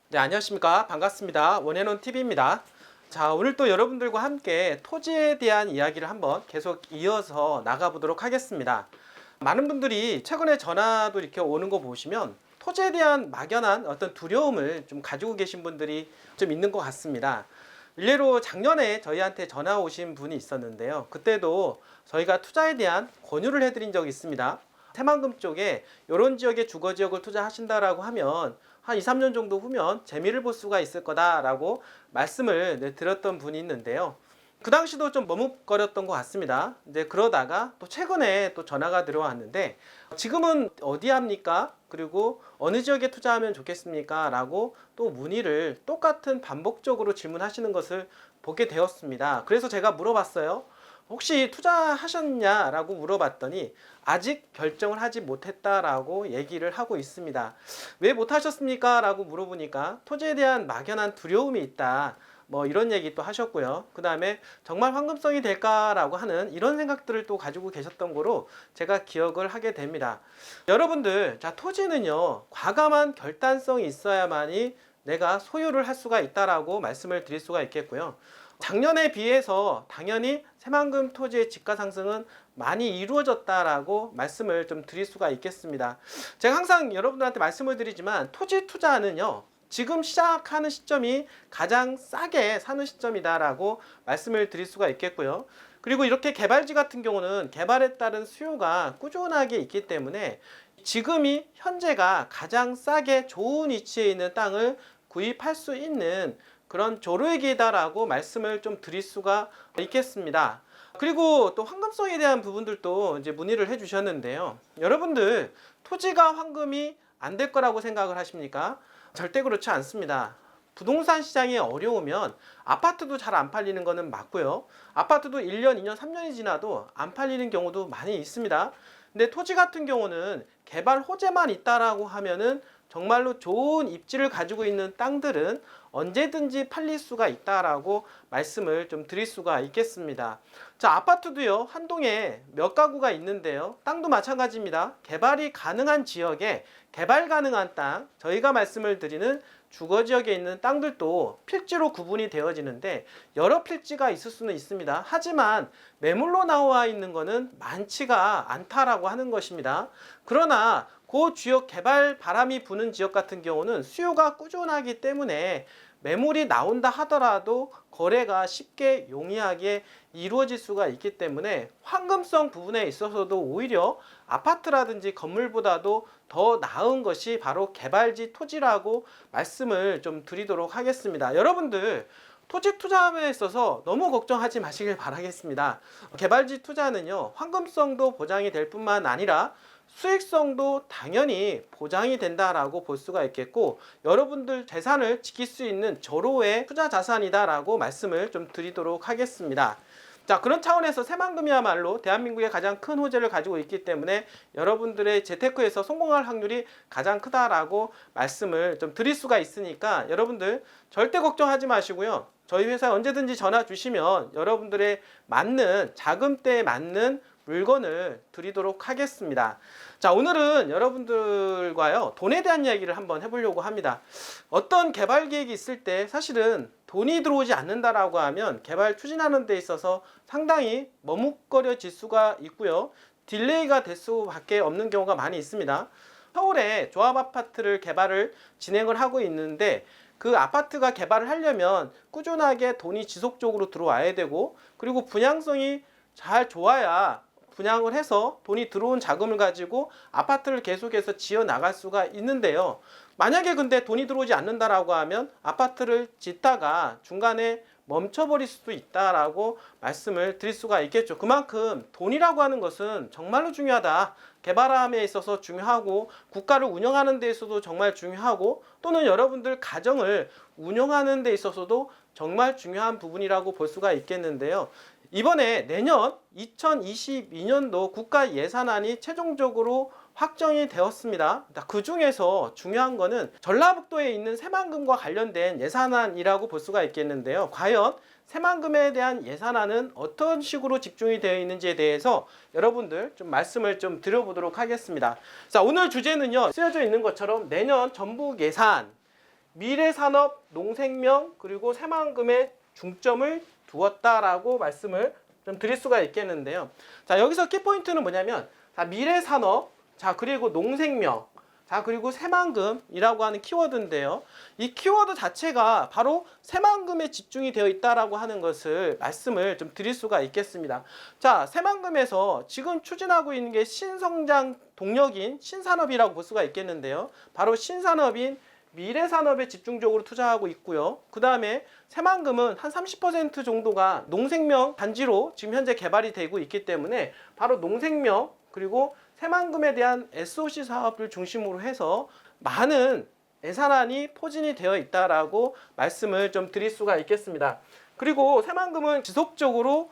네, 안녕하십니까. 반갑습니다. 원앤원 TV입니다. 자, 오늘 또 여러분들과 함께 토지에 대한 이야기를 한번 계속 이어서 나가보도록 하겠습니다. 많은 분들이 최근에 전화도 이렇게 오는 거 보시면 토지에 대한 막연한 어떤 두려움을 좀 가지고 계신 분들이 좀 있는 것 같습니다. 일례로 작년에 저희한테 전화 오신 분이 있었는데요. 그때도 저희가 투자에 대한 권유를 해드린 적이 있습니다. 새만금 쪽에 이런 지역에 주거 지역을 투자하신다라고 하면 한 2, 3년 정도 후면 재미를 볼 수가 있을 거다라고 말씀을 드렸던 분이 있는데요. 그 당시도 좀 머뭇거렸던 것 같습니다. 이제 그러다가 또 최근에 또 전화가 들어왔는데 지금은 어디 합니까? 그리고 어느 지역에 투자하면 좋겠습니까? 라고 또 문의를 똑같은 반복적으로 질문하시는 것을 보게 되었습니다. 그래서 제가 물어봤어요. 혹시 투자하셨냐라고 물어봤더니 아직 결정을 하지 못했다라고 얘기를 하고 있습니다. 왜 못하셨습니까? 라고 물어보니까 토지에 대한 막연한 두려움이 있다. 뭐 이런 얘기 또 하셨고요. 그 다음에 정말 황금성이 될까라고 하는 이런 생각들을 또 가지고 계셨던 거로 제가 기억을 하게 됩니다. 여러분들, 자, 토지는요, 과감한 결단성이 있어야만이 내가 소유를 할 수가 있다라고 말씀을 드릴 수가 있겠고요. 작년에 비해서 당연히 새만금 토지의 지가 상승은 많이 이루어졌다라고 말씀을 좀 드릴 수가 있겠습니다. 제가 항상 여러분들한테 말씀을 드리지만 토지 투자는요, 지금 시작하는 시점이 가장 싸게 사는 시점이다라고 말씀을 드릴 수가 있겠고요. 그리고 이렇게 개발지 같은 경우는 개발에 따른 수요가 꾸준하게 있기 때문에 지금이 현재가 가장 싸게 좋은 위치에 있는 땅을 구입할 수 있는 그런 조류기다라고 말씀을 좀 드릴 수가 있겠습니다. 그리고 또 황금성에 대한 부분들도 이제 문의를 해 주셨는데요. 여러분들, 토지가 황금이 안 될 거라고 생각을 하십니까? 절대 그렇지 않습니다. 부동산 시장이 어려우면 아파트도 잘 안 팔리는 거는 맞고요. 아파트도 1년, 2년, 3년이 지나도 안 팔리는 경우도 많이 있습니다. 근데 토지 같은 경우는 개발 호재만 있다라고 하면은 정말로 좋은 입지를 가지고 있는 땅들은 언제든지 팔릴 수가 있다라고 말씀을 좀 드릴 수가 있겠습니다. 자, 아파트도요, 한 동에 몇 가구가 있는데요. 땅도 마찬가지입니다. 개발이 가능한 지역에 개발 가능한 땅, 저희가 말씀을 드리는 주거 지역에 있는 땅들도 필지로 구분이 되어지는데 여러 필지가 있을 수는 있습니다. 하지만 매물로 나와 있는 것은 많지가 않다라고 하는 것입니다. 그러나 그 지역 개발 바람이 부는 지역 같은 경우는 수요가 꾸준하기 때문에 매물이 나온다 하더라도 거래가 쉽게 용이하게 이루어질 수가 있기 때문에 황금성 부분에 있어서도 오히려 아파트라든지 건물보다도 더 나은 것이 바로 개발지 토지라고 말씀을 좀 드리도록 하겠습니다. 여러분들, 토지 투자함에 있어서 너무 걱정하지 마시길 바라겠습니다. 개발지 투자는요, 황금성도 보장이 될 뿐만 아니라 수익성도 당연히 보장이 된다라고 볼 수가 있겠고, 여러분들 재산을 지킬 수 있는 절호의 투자 자산이다라고 말씀을 좀 드리도록 하겠습니다. 자, 그런 차원에서 새만금이야말로 대한민국의 가장 큰 호재를 가지고 있기 때문에 여러분들의 재테크에서 성공할 확률이 가장 크다라고 말씀을 좀 드릴 수가 있으니까 여러분들 절대 걱정하지 마시고요. 저희 회사에 언제든지 전화 주시면 여러분들의 맞는 자금대에 맞는 물건을 드리도록 하겠습니다. 자, 오늘은 여러분들과요, 돈에 대한 이야기를 한번 해보려고 합니다. 어떤 개발 계획이 있을 때 사실은 돈이 들어오지 않는다라고 하면 개발 추진하는 데 있어서 상당히 머뭇거려질 수가 있고요. 딜레이가 될 수밖에 없는 경우가 많이 있습니다. 서울에 조합 아파트를 개발을 진행을 하고 있는데 그 아파트가 개발을 하려면 꾸준하게 돈이 지속적으로 들어와야 되고, 그리고 분양성이 잘 좋아야 분양을 해서 돈이 들어온 자금을 가지고 아파트를 계속해서 지어 나갈 수가 있는데요. 만약에 근데 돈이 들어오지 않는다라고 하면 아파트를 짓다가 중간에 멈춰버릴 수도 있다라고 말씀을 드릴 수가 있겠죠. 그만큼 돈이라고 하는 것은 정말로 중요하다. 개발함에 있어서 중요하고, 국가를 운영하는 데 있어서도 정말 중요하고, 또는 여러분들 가정을 운영하는 데 있어서도 정말 중요한 부분이라고 볼 수가 있겠는데요. 이번에 내년 2022년도 국가 예산안이 최종적으로 확정이 되었습니다. 그 중에서 중요한 거는 전라북도에 있는 새만금과 관련된 예산안이라고 볼 수가 있겠는데요. 과연 새만금에 대한 예산안은 어떤 식으로 집중이 되어 있는지에 대해서 여러분들 좀 말씀을 좀 드려보도록 하겠습니다. 자, 오늘 주제는요, 쓰여져 있는 것처럼 내년 전북 예산 미래산업, 농생명 그리고 새만금에 중점을 두었다라고 말씀을 좀 드릴 수가 있겠는데요. 자, 여기서 키포인트는 뭐냐면 자, 미래산업, 자, 그리고 농생명, 자, 그리고 새만금이라고 하는 키워드인데요. 이 키워드 자체가 바로 새만금에 집중이 되어 있다라고 하는 것을 말씀을 좀 드릴 수가 있겠습니다. 자, 새만금에서 지금 추진하고 있는 게 신성장 동력인 신산업이라고 볼 수가 있겠는데요. 바로 신산업인 미래산업에 집중적으로 투자하고 있고요. 그 다음에 새만금은 한 30% 정도가 농생명 단지로 지금 현재 개발이 되고 있기 때문에 바로 농생명 그리고 새만금에 대한 SOC 사업을 중심으로 해서 많은 예산안이 포진이 되어 있다라고 말씀을 좀 드릴 수가 있겠습니다. 그리고 새만금은 지속적으로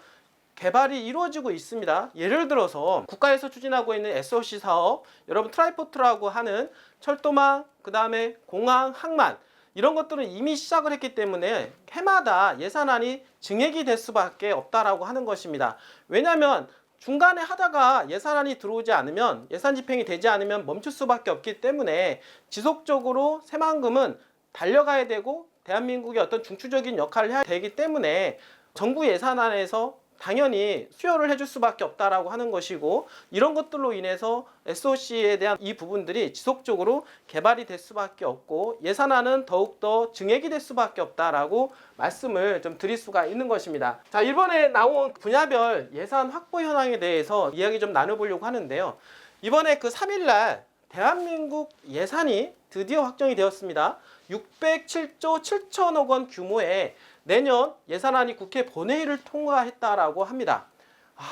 개발이 이루어지고 있습니다. 예를 들어서 국가에서 추진하고 있는 SOC 사업, 여러분 트라이포트라고 하는 철도망, 그 다음에 공항, 항만 이런 것들은 이미 시작을 했기 때문에 해마다 예산안이 증액이 될 수밖에 없다라고 하는 것입니다. 왜냐하면 중간에 하다가 예산안이 들어오지 않으면 예산 집행이 되지 않으면 멈출 수밖에 없기 때문에 지속적으로 새만금은 달려가야 되고 대한민국의 어떤 중추적인 역할을 해야 되기 때문에 정부 예산안에서 당연히 수여를 해줄 수밖에 없다라고 하는 것이고 이런 것들로 인해서 SOC에 대한 이 부분들이 지속적으로 개발이 될 수밖에 없고 예산안은 더욱더 증액이 될 수밖에 없다라고 말씀을 좀 드릴 수가 있는 것입니다. 자, 이번에 나온 분야별 예산 확보 현황에 대해서 이야기 좀 나눠보려고 하는데요. 이번에 그 3일날 대한민국 예산이 드디어 확정이 되었습니다. 607조 7천억 원 규모의 내년 예산안이 국회 본회의를 통과했다라고 합니다.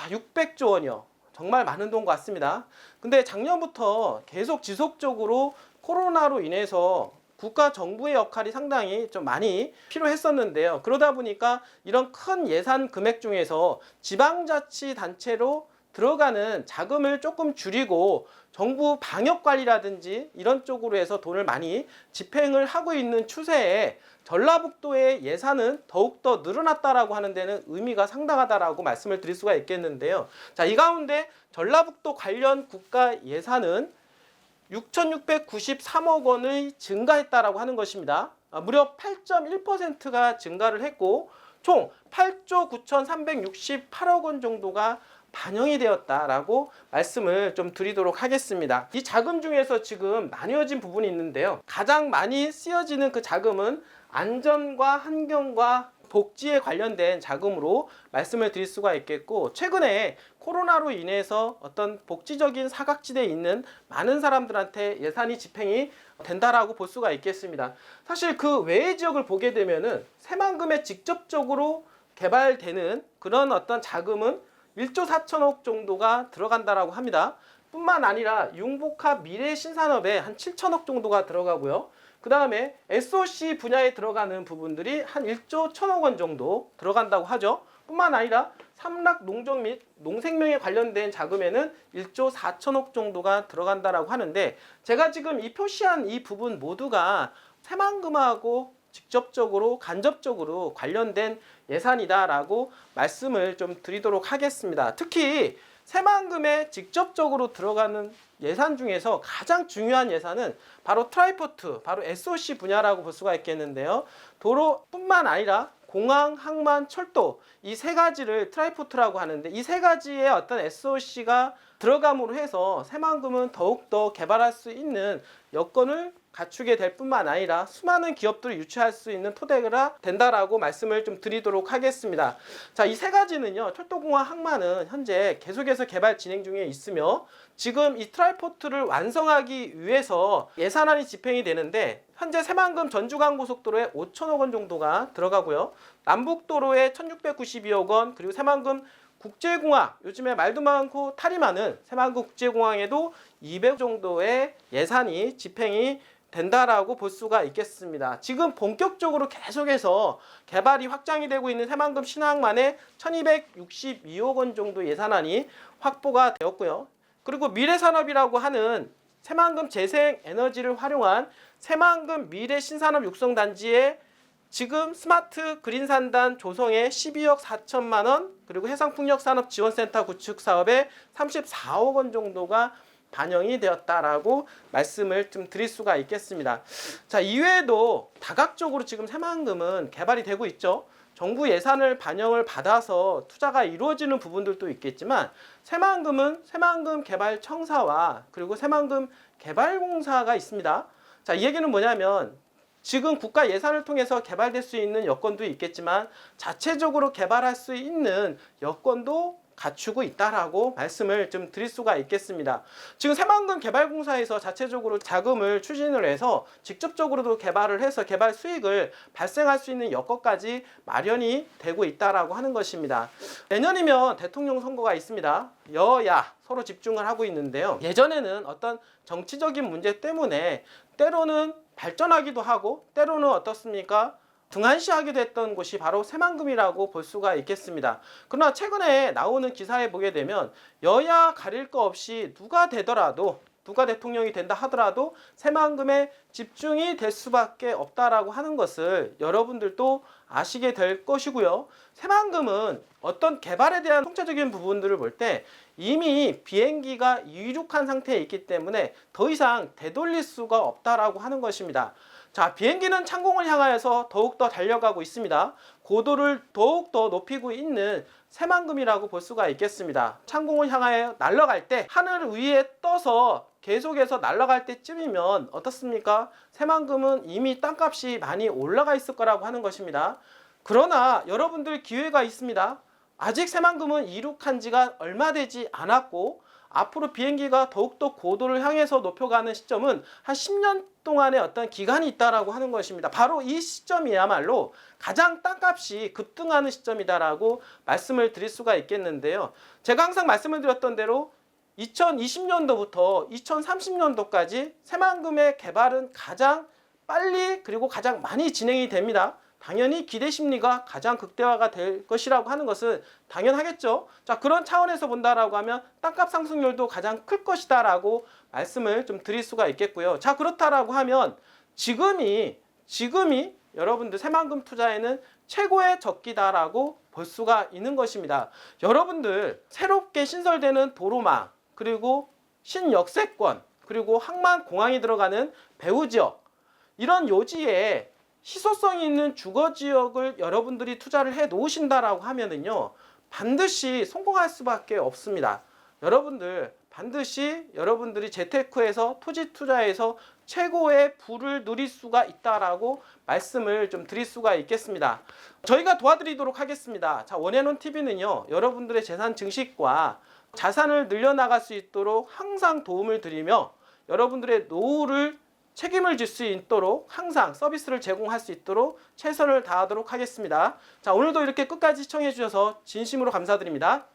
600조 원이요. 정말 많은 돈 같습니다. 근데 작년부터 계속 지속적으로 코로나로 인해서 국가 정부의 역할이 상당히 좀 많이 필요했었는데요. 그러다 보니까 이런 큰 예산 금액 중에서 지방자치단체로 들어가는 자금을 조금 줄이고 정부 방역관리라든지 이런 쪽으로 해서 돈을 많이 집행을 하고 있는 추세에 전라북도의 예산은 더욱더 늘어났다라고 하는 데는 의미가 상당하다라고 말씀을 드릴 수가 있겠는데요. 자, 이 가운데 전라북도 관련 국가 예산은 6,693억 원의 증가했다라고 하는 것입니다. 무려 8.1%가 증가를 했고 총 8조 9,368억 원 정도가 반영이 되었다라고 말씀을 좀 드리도록 하겠습니다. 이 자금 중에서 지금 나뉘어진 부분이 있는데요. 가장 많이 쓰여지는 그 자금은 안전과 환경과 복지에 관련된 자금으로 말씀을 드릴 수가 있겠고 최근에 코로나로 인해서 어떤 복지적인 사각지대에 있는 많은 사람들한테 예산이 집행이 된다라고 볼 수가 있겠습니다. 사실 그 외의 지역을 보게 되면은 새만금에 직접적으로 개발되는 그런 어떤 자금은 1조 4천억 정도가 들어간다라고 합니다. 뿐만 아니라 융복합 미래 신산업에 한 7천억 정도가 들어가고요. 그 다음에 SOC 분야에 들어가는 부분들이 한 1조 1천억 원 정도 들어간다고 하죠. 뿐만 아니라 삼락 농정 및 농생명에 관련된 자금에는 1조 4천억 정도가 들어간다라고 하는데 제가 지금 이 표시한 이 부분 모두가 새만금하고 직접적으로 간접적으로 관련된 예산이다라고 말씀을 좀 드리도록 하겠습니다. 특히 새만금에 직접적으로 들어가는 예산 중에서 가장 중요한 예산은 바로 트라이포트, 바로 SOC 분야라고 볼 수가 있겠는데요. 도로뿐만 아니라 공항, 항만, 철도 이 세 가지를 트라이포트라고 하는데 이 세 가지의 어떤 SOC가 들어감으로 해서 새만금은 더욱더 개발할 수 있는 여건을 갖추게 될 뿐만 아니라 수많은 기업들을 유치할 수 있는 토대가 된다라고 말씀을 좀 드리도록 하겠습니다. 자, 이 세 가지는요. 철도공항 항만은 현재 계속해서 개발 진행 중에 있으며 지금 이 트라이포트를 완성하기 위해서 예산안이 집행이 되는데 현재 새만금 전주간고속도로에 5천억 원 정도가 들어가고요. 남북도로에 1,692억 원 그리고 새만금 국제공항 요즘에 말도 많고 탈이 많은 새만금 국제공항에도 200억 정도의 예산이 집행이 된다라고 볼 수가 있겠습니다. 지금 본격적으로 계속해서 개발이 확장이 되고 있는 새만금 신항만에 1,262억 원 정도 예산안이 확보가 되었고요. 그리고 미래산업이라고 하는 새만금 재생에너지를 활용한 새만금 미래신산업 육성단지에 지금 스마트 그린산단 조성에 12억 4천만 원 그리고 해상풍력산업지원센터 구축 사업에 34억 원 정도가 반영이 되었다라고 말씀을 좀 드릴 수가 있겠습니다. 자, 이외에도 다각적으로 지금 새만금은 개발이 되고 있죠. 정부 예산을 반영을 받아서 투자가 이루어지는 부분들도 있겠지만 새만금은 새만금 개발청사와 그리고 새만금 개발공사가 있습니다. 자, 이 얘기는 뭐냐면 지금 국가 예산을 통해서 개발될 수 있는 여건도 있겠지만 자체적으로 개발할 수 있는 여건도 갖추고 있다라고 말씀을 좀 드릴 수가 있겠습니다. 지금 새만금 개발공사에서 자체적으로 자금을 추진을 해서 직접적으로도 개발을 해서 개발 수익을 발생할 수 있는 여건까지 마련이 되고 있다라고 하는 것입니다. 내년이면 대통령 선거가 있습니다. 여야 서로 집중을 하고 있는데요. 예전에는 어떤 정치적인 문제 때문에 때로는 발전하기도 하고 때로는 어떻습니까? 등한시하기도 했던 곳이 바로 새만금이라고 볼 수가 있겠습니다. 그러나 최근에 나오는 기사에 보게 되면 여야 가릴 거 없이 누가 되더라도 누가 대통령이 된다 하더라도 새만금에 집중이 될 수밖에 없다라고 하는 것을 여러분들도 아시게 될 것이고요. 새만금은 어떤 개발에 대한 총체적인 부분들을 볼 때 이미 비행기가 이륙한 상태에 있기 때문에 더 이상 되돌릴 수가 없다라고 하는 것입니다. 자, 비행기는 창공을 향하여서 더욱더 달려가고 있습니다. 고도를 더욱더 높이고 있는 새만금이라고 볼 수가 있겠습니다. 창공을 향하여 날아갈 때 하늘 위에 떠서 계속해서 날아갈 때쯤이면 어떻습니까? 새만금은 이미 땅값이 많이 올라가 있을 거라고 하는 것입니다. 그러나 여러분들 기회가 있습니다. 아직 새만금은 이륙한 지가 얼마 되지 않았고 앞으로 비행기가 더욱더 고도를 향해서 높여가는 시점은 한 10년 동안의 어떤 기간이 있다라고 하는 것입니다. 바로 이 시점이야말로 가장 땅값이 급등하는 시점이다라고 말씀을 드릴 수가 있겠는데요. 제가 항상 말씀을 드렸던 대로 2020년도부터 2030년도까지 새만금의 개발은 가장 빨리 그리고 가장 많이 진행이 됩니다. 당연히 기대 심리가 가장 극대화가 될 것이라고 하는 것은 당연하겠죠. 자, 그런 차원에서 본다라고 하면 땅값 상승률도 가장 클 것이다라고 말씀을 좀 드릴 수가 있겠고요. 자, 그렇다라고 하면 지금이 여러분들 새만금 투자에는 최고의 적기다라고 볼 수가 있는 것입니다. 여러분들 새롭게 신설되는 도로망 그리고 신역세권 그리고 항만공항이 들어가는 배후지역 이런 요지에 희소성이 있는 주거지역을 여러분들이 투자를 해 놓으신다라고 하면은요, 반드시 성공할 수밖에 없습니다. 여러분들 반드시 여러분들이 재테크에서 토지 투자에서 최고의 부를 누릴 수가 있다라고 말씀을 좀 드릴 수가 있겠습니다. 저희가 도와드리도록 하겠습니다. 자, 원앤원 TV는요, 여러분들의 재산 증식과 자산을 늘려나갈 수 있도록 항상 도움을 드리며 여러분들의 노후를 책임을 질 수 있도록 항상 서비스를 제공할 수 있도록 최선을 다하도록 하겠습니다. 자, 오늘도 이렇게 끝까지 시청해 주셔서 진심으로 감사드립니다.